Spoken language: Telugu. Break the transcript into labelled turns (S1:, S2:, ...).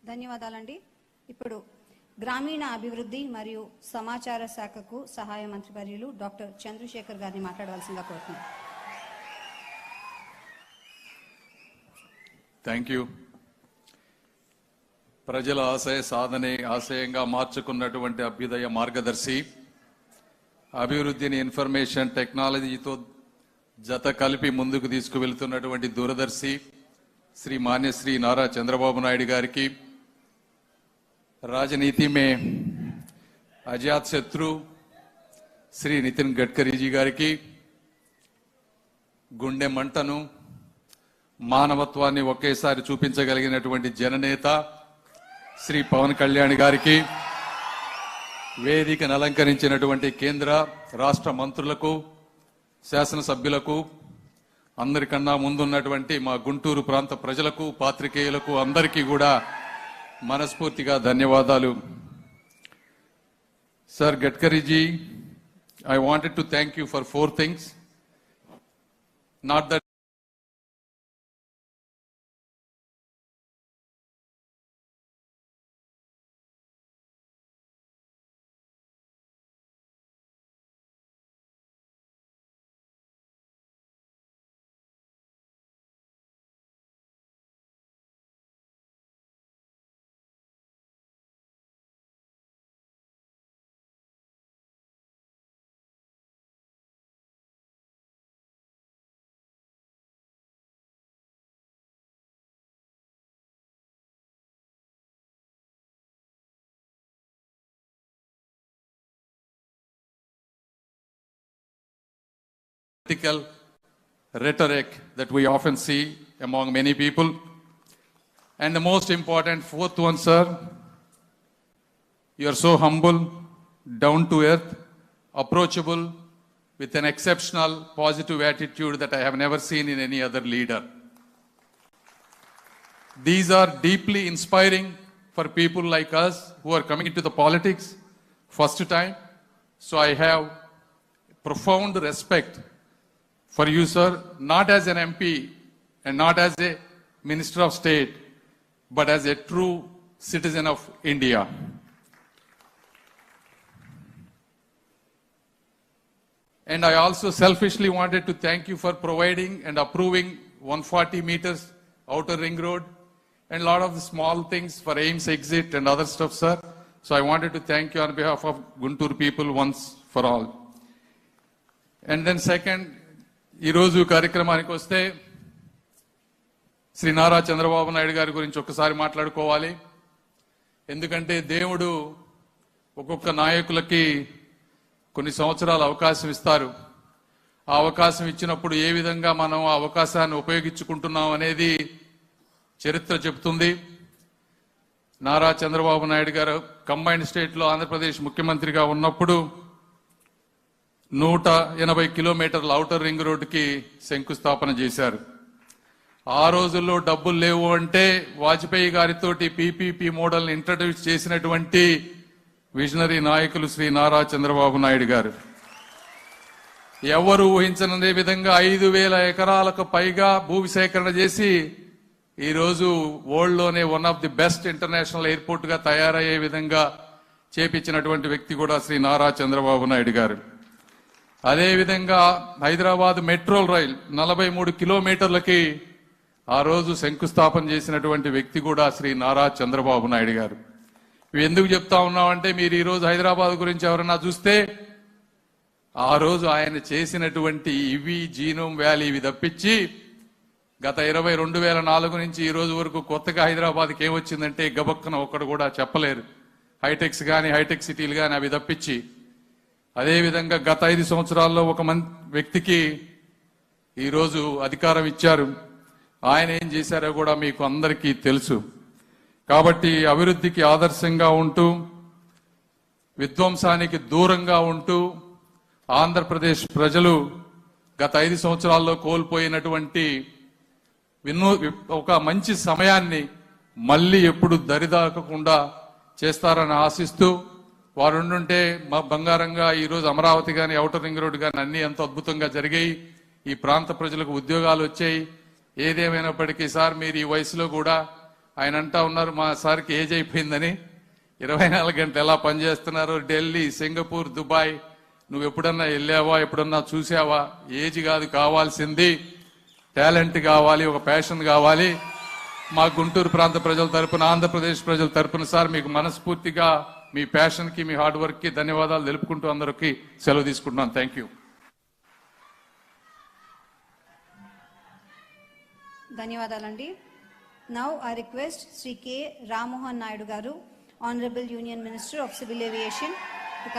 S1: ధన్యవాదాలండి. ఇప్పుడు గ్రామీణ అభివృద్ధి మరియు సమాచార శాఖకు సహాయ మంత్రి వర్యులు డాక్టర్ చంద్రశేఖర్ గారిని మాట్లాడవలసిందిగా కోరుతున్నాను.
S2: Thank you. ప్రజల ఆశయ సాధనే ఆశయంగా మార్చుకున్నటువంటి అభ్యుదయ మార్గదర్శి, అభివృద్ధిని ఇన్ఫర్మేషన్ టెక్నాలజీతో జత కలిపి ముందుకు తీసుకువెళ్తున్నటువంటి దూరదర్శి శ్రీ మాన్యశ్రీ నారా చంద్రబాబు నాయుడు గారికి, राजनीति में अजात शत्रु श्री नितिन गडकरी जी गारी की, गुंडे मंटनु मानवत्वाన్ని ఒకేసారి చూపించగలిగినటువంటి జననేత శ్రీ పవన్ కళ్యాణ్ గారికి, వేదికను అలంకరించినటువంటి కేంద్ర రాష్ట్ర మంత్రులకు, శాసనసభ్యులకు, అందరికన్నా ముందున్నటువంటి మా గుంటూరు ప్రాంత ప్రజలకు, పాత్రికేయులకు అందరికీ కూడా మనస్ఫూర్తిగా ధన్యవాదాలు. Sir Gadkari ji, I wanted to thank you for 4 things. Not that political rhetoric that we often see among many people. And the most important, 4th one, sir, you are so humble, down to earth, approachable, with an exceptional positive attitude that I have never seen in any other leader. These are deeply inspiring for people like us who are coming into the politics first time. So I have profound respect for you, sir, not as an MP and not as a Minister of State, but as a true citizen of India. And I also selfishly wanted to thank you for providing and approving 140 meters outer ring road and a lot of the small things for AIMS exit and other stuff, sir. So I wanted to thank you on behalf of Guntur people once for all. And then second, ఈ రోజు కార్యక్రమానికి వస్తే శ్రీ నారా చంద్రబాబు నాయుడు గారి గురించి ఒక్కసారి మాట్లాడుకోవాలి. ఎందుకంటే దేవుడు ఒక్కొక్క నాయకులకి కొన్ని సంవత్సరాలు అవకాశం ఇస్తారు. ఆ అవకాశం ఇచ్చినప్పుడు ఏ విధంగా మనం ఆ అవకాశాన్ని ఉపయోగించుకుంటున్నాం అనేది చరిత్ర చెబుతుంది. నారా చంద్రబాబు నాయుడు గారు కంబైన్డ్ స్టేట్ లో ఆంధ్రప్రదేశ్ ముఖ్యమంత్రిగా ఉన్నప్పుడు 180 కిలోమీటర్ల ఔటర్ రింగ్ రోడ్డుకి శంకుస్థాపన చేశారు. ఆ రోజుల్లో డబ్బులు లేవు అంటే వాజ్పేయి గారితోటి పీపీపీ మోడల్ ఇంట్రడ్యూస్ చేసినటువంటి విజనరీ నాయకులు శ్రీ నారా చంద్రబాబు నాయుడు గారు. ఎవరు ఊహించని విధంగా 5,000 ఎకరాలకు పైగా భూమి సేకరణ చేసి ఈరోజు వరల్డ్ లోనే one of the best international airport గా తయారయ్యే విధంగా చేపించినటువంటి వ్యక్తి కూడా శ్రీ నారా చంద్రబాబు నాయుడు గారు. అదేవిధంగా హైదరాబాద్ మెట్రో రైల్ 43 కిలోమీటర్లకి ఆ రోజు శంకుస్థాపన చేసినటువంటి వ్యక్తి కూడా శ్రీ నారా చంద్రబాబు నాయుడు గారు. ఇవి ఎందుకు చెప్తా ఉన్నామంటే మీరు ఈ రోజు హైదరాబాద్ గురించి ఎవరన్నా చూస్తే ఆ రోజు ఆయన చేసినటువంటి ఇవి జీనోమ్ వ్యాలీ ఇవి తప్పించి గత 2004 నుంచి ఈ రోజు వరకు కొత్తగా హైదరాబాద్కి ఏమొచ్చిందంటే గబక్కన ఒక్కడు కూడా చెప్పలేరు. హైటెక్స్ కానీ హైటెక్ సిటీలు కానీ అవి తప్పించి. అదేవిధంగా గత 5 సంవత్సరాల్లో ఒక వ్యక్తికి ఈరోజు అధికారం ఇచ్చారు. ఆయన ఏం చేశారో కూడా మీకు అందరికీ తెలుసు. కాబట్టి అభివృద్ధికి ఆదర్శంగా ఉంటూ విధ్వంసానికి దూరంగా ఉంటూ ఆంధ్రప్రదేశ్ ప్రజలు గత 5 సంవత్సరాల్లో కోల్పోయినటువంటి ఒక మంచి సమయాన్ని మళ్ళీ ఎప్పుడు దరిదాకకుండా చేస్తారని ఆశిస్తూ వారు ఉండుంటే మా బంగారంగా ఈ రోజు అమరావతి గాని ఔటర్ రింగ్ రోడ్ గాని అన్ని ఎంతో అద్భుతంగా జరిగాయి. ఈ ప్రాంత ప్రజలకు ఉద్యోగాలు వచ్చాయి. ఏదేమైనప్పటికీ సార్ మీరు ఈ వయసులో కూడా ఆయన అంటా ఉన్నారు మా సార్కి ఏజ్ అయిపోయిందని. 24 గంటలు ఎలా పనిచేస్తున్నారు. ఢిల్లీ, సింగపూర్, దుబాయ్, నువ్వు ఎప్పుడన్నా వెళ్ళావా, ఎప్పుడన్నా చూసావా? ఏజ్ కాదు కావాల్సింది, టాలెంట్ కావాలి, ఒక ప్యాషన్ కావాలి. మా గుంటూరు ప్రాంత ప్రజల తరపున, ఆంధ్రప్రదేశ్ ప్రజల తరపున సార్ మీకు మనస్ఫూర్తిగా మీ ప్యాషన్ కి, మీ హార్డ్ వర్క్ కి ధన్యవాదాలు తెలుపుకుంటూ అందరికీ సెలవు తీసుకుంటున్నాను. Thank you.
S1: ధన్యవాదాలండి. Now I request Shri K Rammohan Naidu garu, honourable union minister of civil aviation, to